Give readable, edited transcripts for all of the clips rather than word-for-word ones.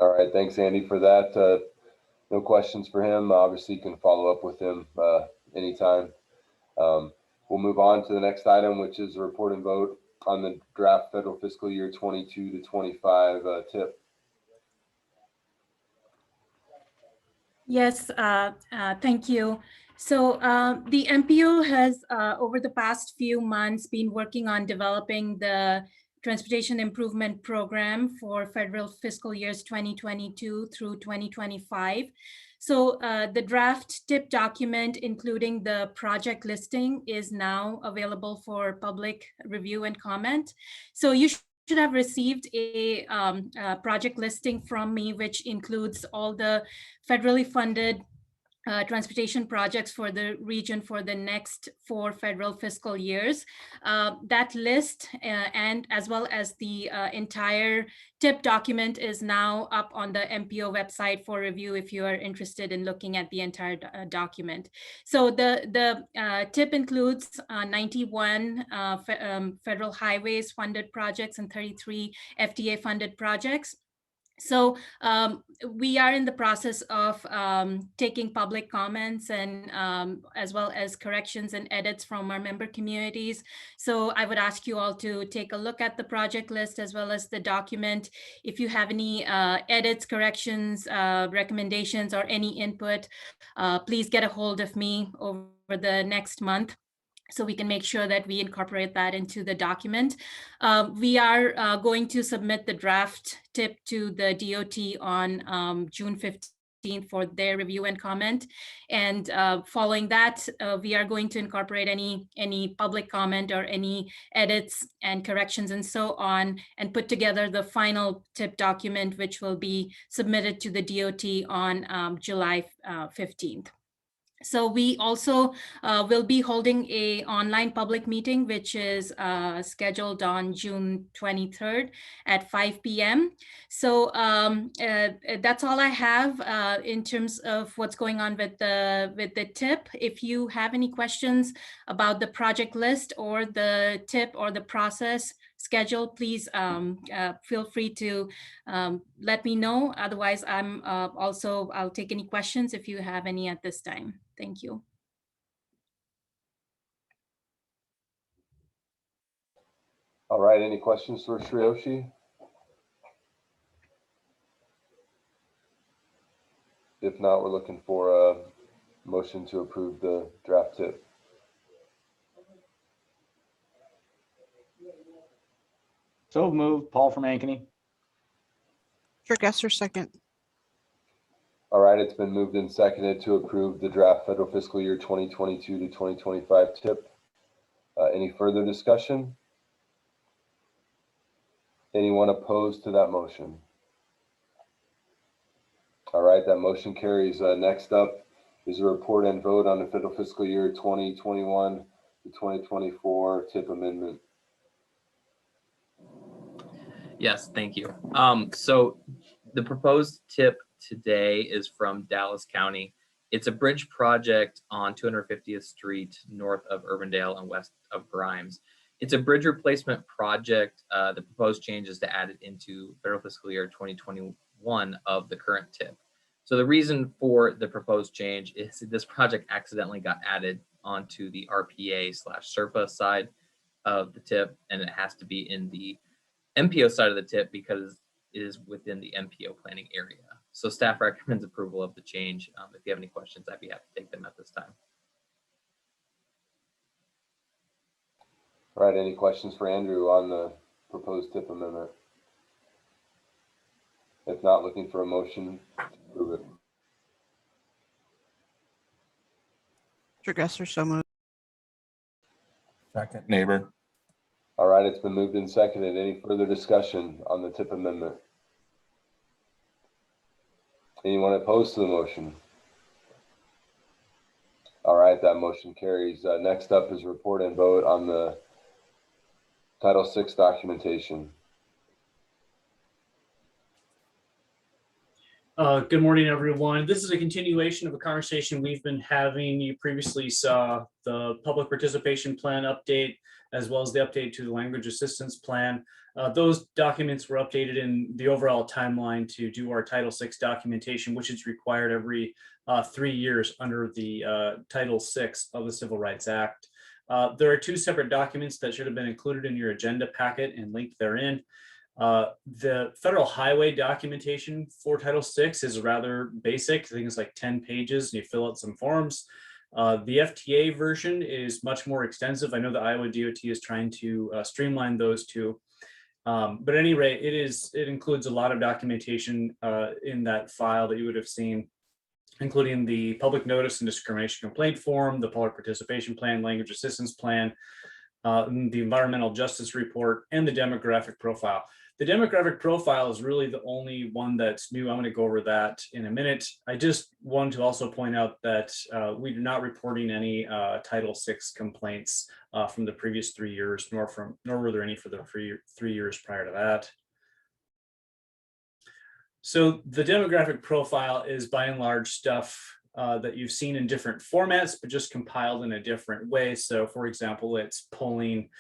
All right, thanks, Andy, for that. No questions for him. Obviously, you can follow up with him anytime. We'll move on to the next item, which is a report and vote on the draft federal fiscal year 22 to 25 tip. Yes, thank you. So the MPO has, over the past few months, been working on developing the Transportation Improvement Program for federal fiscal years 2022 through 2025. So the draft tip document, including the project listing, is now available for public review and comment. So you should have received a project listing from me, which includes all the federally funded transportation projects for the region for the next 4 federal fiscal years. That list and as well as the entire tip document is now up on the MPO website for review if you are interested in looking at the entire document. So the tip includes 91 federal highways funded projects and 33 FTA funded projects. So we are in the process of taking public comments and as well as corrections and edits from our member communities. So I would ask you all to take a look at the project list as well as the document. If you have any edits, corrections, recommendations, or any input, please get a hold of me over the next month, so we can make sure that we incorporate that into the document. We are going to submit the draft tip to the DOT on June 15th for their review and comment. And following that, we are going to incorporate any public comment or any edits and corrections and so on, and put together the final tip document, which will be submitted to the DOT on July 15th. So we also will be holding a online public meeting, which is scheduled on June 23rd at 5 p.m. So that's all I have in terms of what's going on with the tip. If you have any questions about the project list or the tip or the process schedule, please feel free to let me know. Otherwise, I'll take any questions if you have any at this time. Thank you. All right, any questions for Shreyoshi? If not, we're looking for a motion to approve the draft tip. So moved. Paul from Ankeny. Gesser, second. All right, it's been moved and seconded to approve the draft federal fiscal year 2022 to 2025 tip. Any further discussion? Anyone opposed to that motion? All right, that motion carries. Next up is a report and vote on the federal fiscal year 2021 to 2024 tip amendment. Yes, thank you. So the proposed tip today is from Dallas County. It's a bridge project on 250th Street north of Urbandale and west of Grimes. It's a bridge replacement project. The proposed change is to add it into federal fiscal year 2021 of the current tip. So the reason for the proposed change is this project accidentally got added onto the RPA/SERPA side of the tip, and it has to be in the MPO side of the tip because it is within the MPO planning area. So staff recommends approval of the change. If you have any questions, I'd be happy to take them at this time. All right, any questions for Andrew on the proposed tip amendment? If not, looking for a motion to approve it. Gesser, so moved. Second, Neighbor. All right, it's been moved and seconded. Any further discussion on the tip amendment? Anyone opposed to the motion? All right, that motion carries. Next up is report and vote on the Title VI documentation. Good morning, everyone. This is a continuation of a conversation we've been having. You previously saw the public participation plan update as well as the update to the language assistance plan. Those documents were updated in the overall timeline to do our Title VI documentation, which is required every 3 years under the Title VI of the Civil Rights Act. There are 2 separate documents that should have been included in your agenda packet and linked therein. The federal highway documentation for Title VI is rather basic. I think it's like 10 pages and you fill out some forms. The FTA version is much more extensive. I know the Iowa DOT is trying to streamline those 2. But at any rate, it includes a lot of documentation in that file that you would have seen, including the public notice and discrimination complaint form, the public participation plan, language assistance plan, the environmental justice report, and the demographic profile. The demographic profile is really the only one that's new. I'm going to go over that in a minute. I just want to also point out that we are not reporting any Title VI complaints from the previous 3 years, nor were there any for the 3 years prior to that. So the demographic profile is by and large stuff that you've seen in different formats, but just compiled in a different way. So for example, it's pulling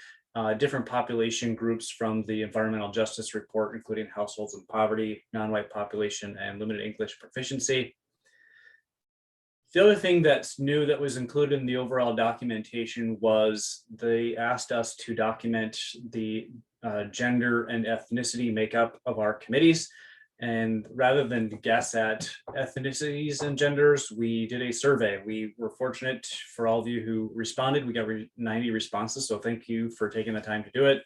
different population groups from the environmental justice report, including households in poverty, non-white population, and limited English proficiency. The other thing that's new that was included in the overall documentation was they asked us to document the gender and ethnicity makeup of our committees. And rather than guess at ethnicities and genders, we did a survey. We were fortunate for all of you who responded. We got 90 responses, so thank you for taking the time to do it.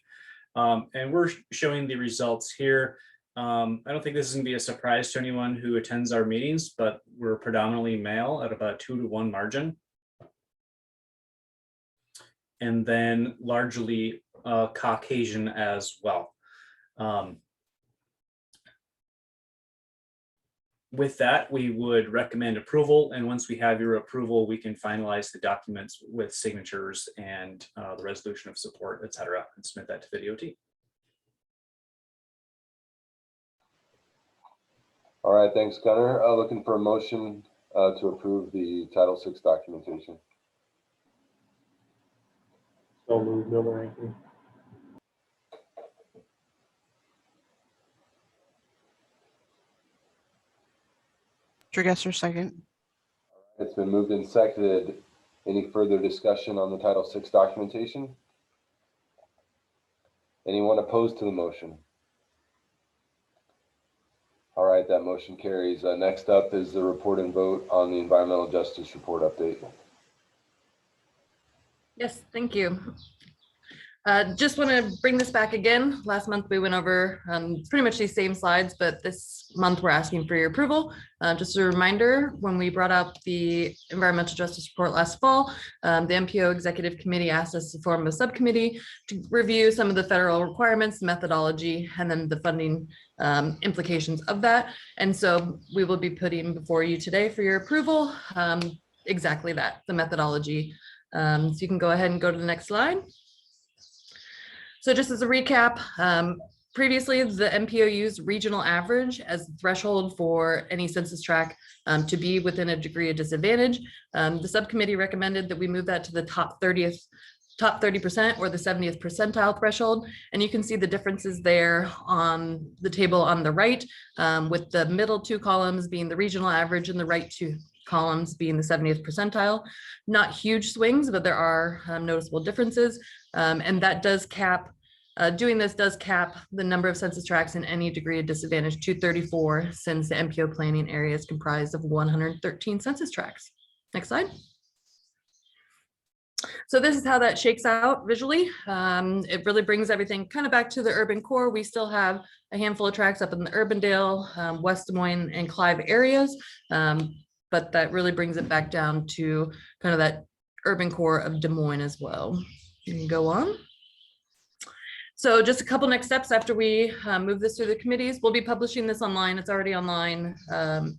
And we're showing the results here. I don't think this is going to be a surprise to anyone who attends our meetings, but we're predominantly male at about 2 to 1 margin. And then largely Caucasian as well. With that, we would recommend approval. And once we have your approval, we can finalize the documents with signatures and the resolution of support, et cetera, and submit that to the DOT. All right, thanks, Gunnar. Looking for a motion to approve the Title VI documentation. So moved, Miller Ankeny. Gesser, second. It's been moved and seconded. Any further discussion on the Title VI documentation? Anyone opposed to the motion? All right, that motion carries. Next up is the report and vote on the environmental justice report update. Yes, thank you. Just want to bring this back again. Last month we went over pretty much these same slides, but this month we're asking for your approval. Just a reminder, when we brought out the environmental justice report last fall, the MPO executive committee asked us to form a subcommittee to review some of the federal requirements, methodology, and then the funding implications of that. And so we will be putting before you today for your approval exactly that, the methodology. So you can go ahead and go to the next slide. So just as a recap, previously the MPO used regional average as the threshold for any census tract to be within a degree of disadvantage. The subcommittee recommended that we move that to the top 30% or the 70th percentile threshold. And you can see the differences there on the table on the right, with the middle 2 columns being the regional average and the right 2 columns being the 70th percentile. Not huge swings, but there are noticeable differences. And that does cap, doing this does cap the number of census tracts in any degree of disadvantage to 34, since the MPO planning area is comprised of 113 census tracts. Next slide. So this is how that shakes out visually. It really brings everything kind of back to the urban core. We still have a handful of tracts up in the Urbandale, West Des Moines, and Clive areas, but that really brings it back down to kind of that urban core of Des Moines as well. You can go on. So just a couple next steps after we move this through the committees. We'll be publishing this online. It's already online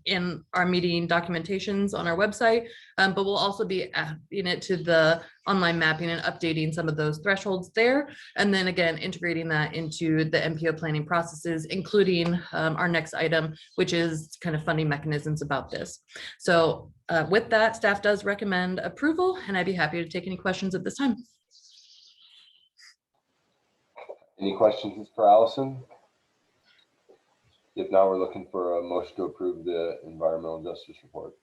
in our meeting documentations on our website, but we'll also be adding it to the online mapping and updating some of those thresholds there. And then again, integrating that into the MPO planning processes, including our next item, which is kind of funding mechanisms about this. So with that, staff does recommend approval, and I'd be happy to take any questions at this time. Any questions for Allison? If not, we're looking for a motion to approve the environmental justice report.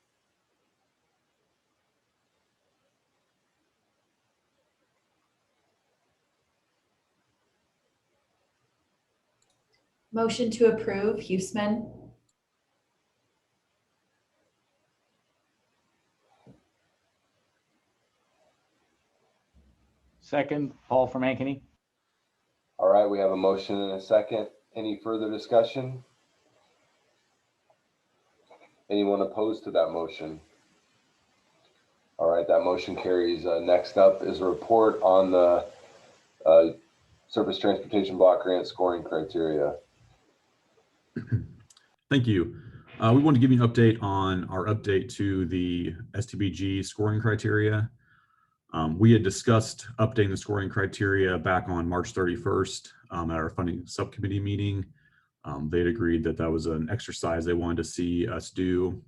Motion to approve, Huesman. Second, Paul from Ankeny. All right, we have a motion and a second. Any further discussion? Anyone opposed to that motion? All right, that motion carries. Next up is a report on the Surface Transportation Block Grant scoring criteria. Thank you. We want to give you an update on our update to the STBG scoring criteria. We had discussed updating the scoring criteria back on March 31st at our funding subcommittee meeting. They'd agreed that that was an exercise they wanted to see us do.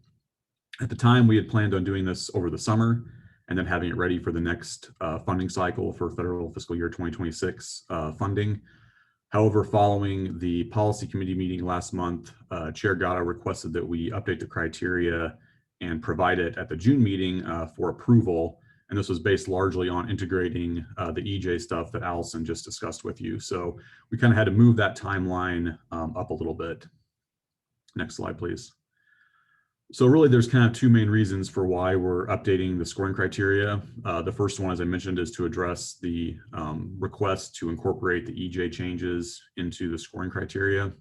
At the time, we had planned on doing this over the summer and then having it ready for the next funding cycle for federal fiscal year 2026 funding. However, following the policy committee meeting last month, Chair Gatto requested that we update the criteria and provide it at the June meeting for approval. And this was based largely on integrating the EJ stuff that Allison just discussed with you. So we kind of had to move that timeline up a little bit. Next slide, please. So really there's kind of two main reasons for why we're updating the scoring criteria. The first one, as I mentioned, is to address the request to incorporate the EJ changes into the scoring criteria.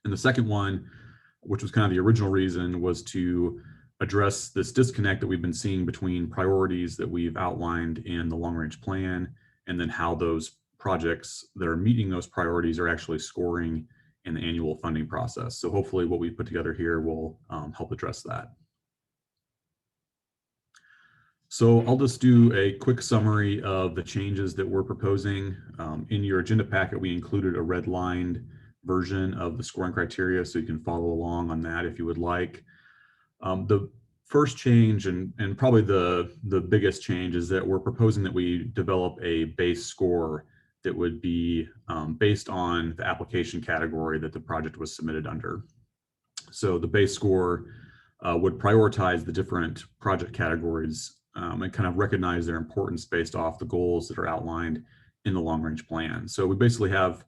And the second one, which was kind of the original reason, was to address this disconnect that we've been seeing between priorities that we've outlined in the long range plan and then how those projects that are meeting those priorities are actually scoring in the annual funding process. So hopefully what we put together here will help address that. So I'll just do a quick summary of the changes that we're proposing. In your agenda packet, we included a redlined version of the scoring criteria, so you can follow along on that if you would like. The first change and probably the biggest change is that we're proposing that we develop a base score that would be based on the application category that the project was submitted under. So the base score would prioritize the different project categories and kind of recognize their importance based off the goals that are outlined in the long range plan. So we basically have,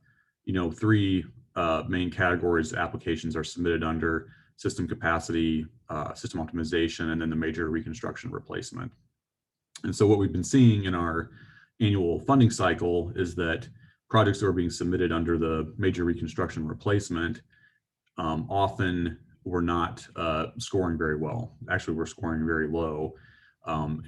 three main categories applications are submitted under: system capacity, system optimization, and then the major reconstruction replacement. And so what we've been seeing in our annual funding cycle is that projects that are being submitted under the major reconstruction replacement often were not scoring very well. Actually, we're scoring very low. And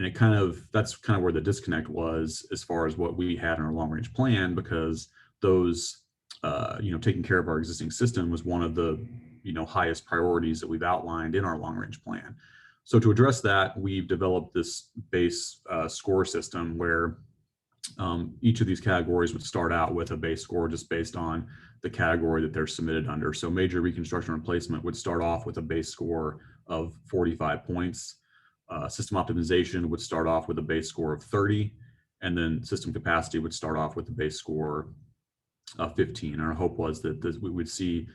that's kind of where the disconnect was as far as what we had in our long range plan, because those, taking care of our existing system was one of the highest priorities that we've outlined in our long range plan. So to address that, we've developed this base score system where each of these categories would start out with a base score just based on the category that they're submitted under. So major reconstruction replacement would start off with a base score of 45 points. System optimization would start off with a base score of 30, and then system capacity would start off with a base score of 15. And our hope was that we would see,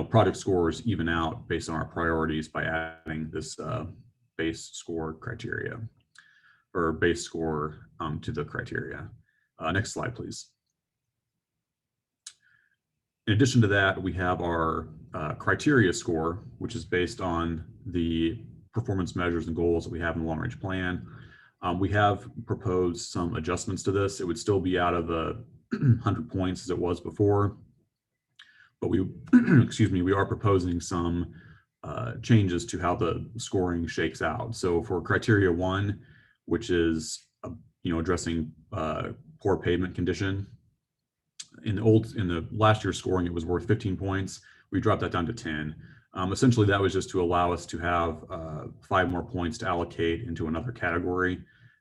project scores even out based on our priorities by adding this base score criteria or base score to the criteria. Next slide, please. In addition to that, we have our criteria score, which is based on the performance measures and goals that we have in the long range plan. We have proposed some adjustments to this. It would still be out of the 100 points as it was before, but we, we are proposing some changes to how the scoring shakes out. So for criteria 1, which is addressing poor pavement condition, in the last year's scoring, it was worth 15 points. We dropped that down to 10. Essentially, that was just to allow us to have 5 more points to allocate into another category.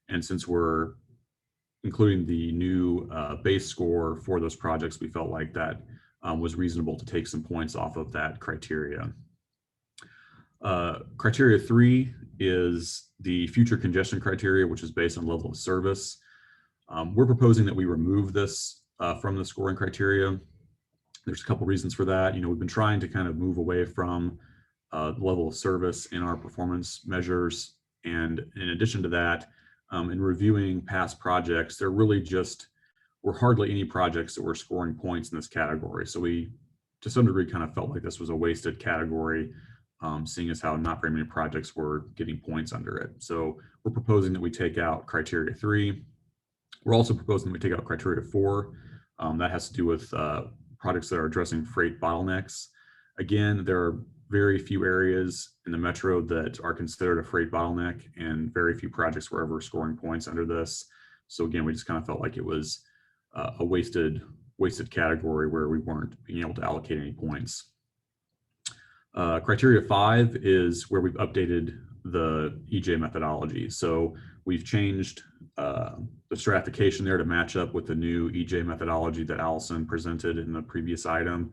And since we're including the new base score for those projects, we felt like that was reasonable to take some points off of that criteria. Criteria 3 is the future congestion criteria, which is based on level of service. We're proposing that we remove this from the scoring criteria. There's a couple reasons for that. We've been trying to kind of move away from the level of service in our performance measures. And in addition to that, in reviewing past projects, there really just were hardly any projects that were scoring points in this category. So we, to some degree, kind of felt like this was a wasted category, seeing as how not very many projects were getting points under it. So we're proposing that we take out criteria 3. We're also proposing that we take out criteria 4. That has to do with projects that are addressing freight bottlenecks. Again, there are very few areas in the metro that are considered a freight bottleneck, and very few projects were ever scoring points under this. So again, we just kind of felt like it was a wasted category where we weren't being able to allocate any points. Criteria 5 is where we've updated the EJ methodology. So we've changed the stratification there to match up with the new EJ methodology that Allison presented in the previous item.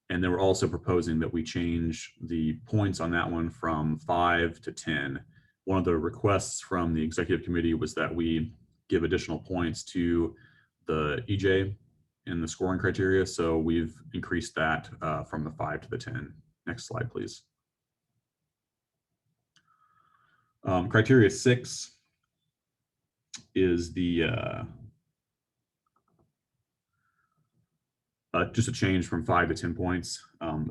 And then we're also proposing that we change the points on that one from 5 to 10. One of the requests from the executive committee was that we give additional points to the EJ in the scoring criteria. So we've increased that from the 5 to the 10. Next slide, please. Criteria 6 is the just a change from 5 to 10 points.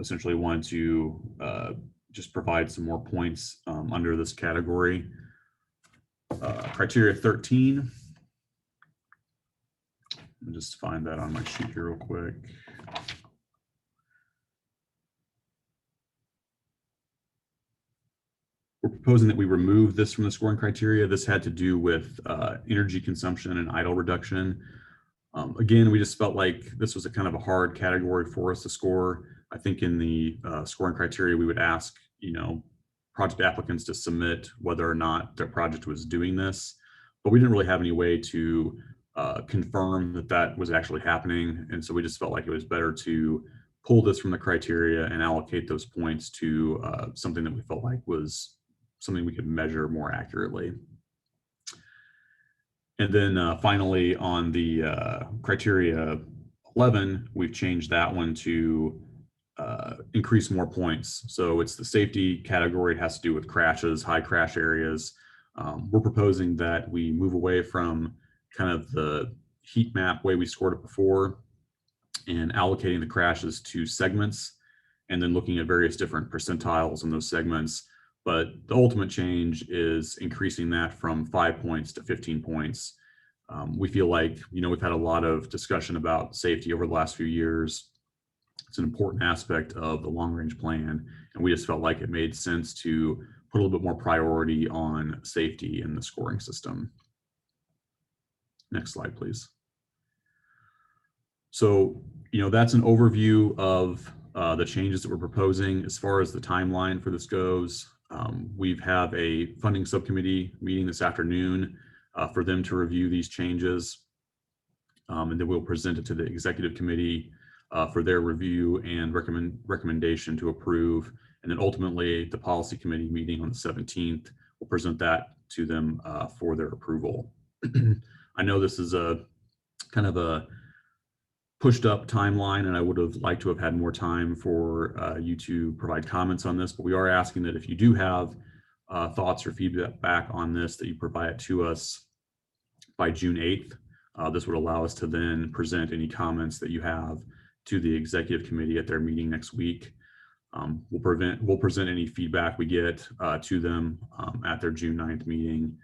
Essentially wanted to just provide some more points under this category. Criteria 13. Let me just find that on my sheet here real quick. We're proposing that we remove this from the scoring criteria. This had to do with energy consumption and idle reduction. Again, we just felt like this was a kind of a hard category for us to score. I think in the scoring criteria, we would ask, project applicants to submit whether or not their project was doing this, but we didn't really have any way to confirm that that was actually happening. And so we just felt like it was better to pull this from the criteria and allocate those points to something that we felt like was something we could measure more accurately. And then finally, on the criteria 11, we've changed that one to increase more points. So it's the safety category. It has to do with crashes, high crash areas. We're proposing that we move away from kind of the heat map way we scored it before and allocating the crashes to segments and then looking at various different percentiles in those segments. But the ultimate change is increasing that from 5 points to 15 points. We feel like, we've had a lot of discussion about safety over the last few years. It's an important aspect of the long range plan. And we just felt like it made sense to put a little bit more priority on safety in the scoring system. Next slide, please. So, that's an overview of the changes that we're proposing. As far as the timeline for this goes, we have a funding subcommittee meeting this afternoon for them to review these changes. And then we'll present it to the executive committee for their review and recommendation to approve. And then ultimately the policy committee meeting on the 17th, we'll present that to them for their approval. I know this is a kind of a pushed up timeline, and I would have liked to have had more time for you to provide comments on this, but we are asking that if you do have thoughts or feedback on this, that you provide it to us by June 8th. This would allow us to then present any comments that you have to the executive committee at their meeting next week. We'll present any feedback we get to them at their June 9th meeting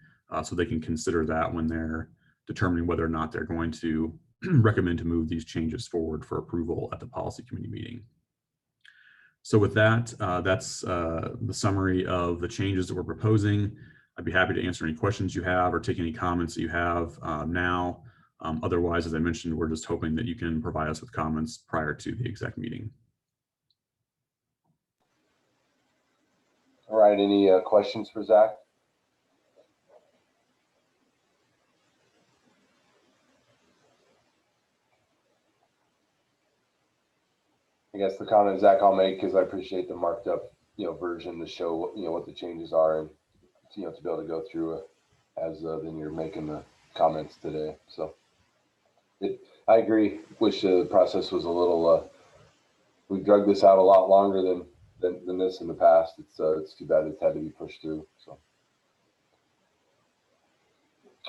so they can consider that when they're determining whether or not they're going to recommend to move these changes forward for approval at the policy committee meeting. So with that, that's the summary of the changes that we're proposing. I'd be happy to answer any questions you have or take any comments that you have now. Otherwise, as I mentioned, we're just hoping that you can provide us with comments prior to the exec meeting. All right, any questions for Zach? I guess the comment, Zach, I'll make, because I appreciate the marked up, version to show, what the changes are, and to be able to go through it as then you're making the comments today. So I agree. Wish the process was a little, we drug this out a lot longer than this in the past. It's too bad it's had to be pushed through, so.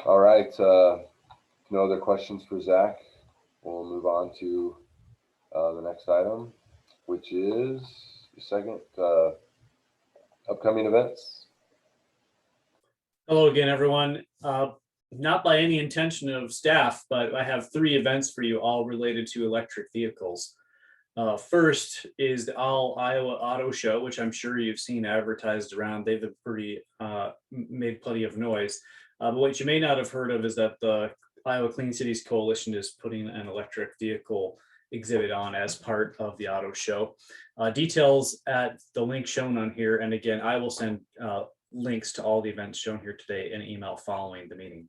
All right, no other questions for Zach. We'll move on to the next item, which is the second, upcoming events. Hello again, everyone. Not by any intention of staff, but I have 3 events for you, all related to electric vehicles. First is the All Iowa Auto Show, which I'm sure you've seen advertised around. They've made plenty of noise. But what you may not have heard of is that the Iowa Clean Cities Coalition is putting an electric vehicle exhibit on as part of the auto show. Details at the link shown on here. And again, I will send links to all the events shown here today in an email following the meeting.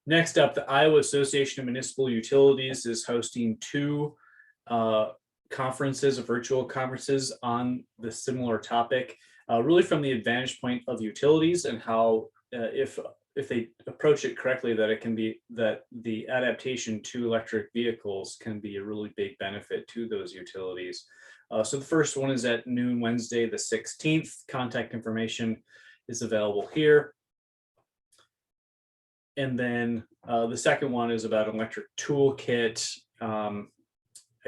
Next up, the Iowa Association of Municipal Utilities is hosting 2 conferences, virtual conferences on the similar topic, really from the advantage point of utilities and how if they approach it correctly, that the adaptation to electric vehicles can be a really big benefit to those utilities. So the first one is at noon Wednesday, the 16th. Contact information is available here. And then the second one is about electric toolkit.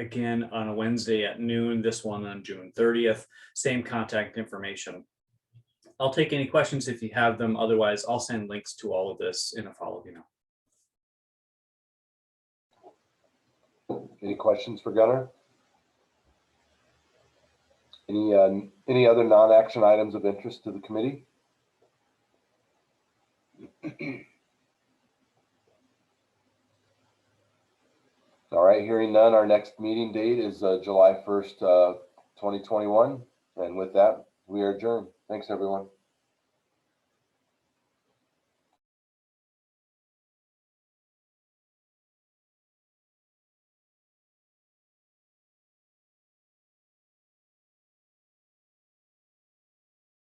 Again, on a Wednesday at noon, this one on June 30th, same contact information. I'll take any questions if you have them. Otherwise, I'll send links to all of this in a follow-up email. Any questions for Gunnar? Any other non-action items of interest to the committee? All right, hearing none, our next meeting date is July 1st, 2021. And with that, we are adjourned. Thanks, everyone.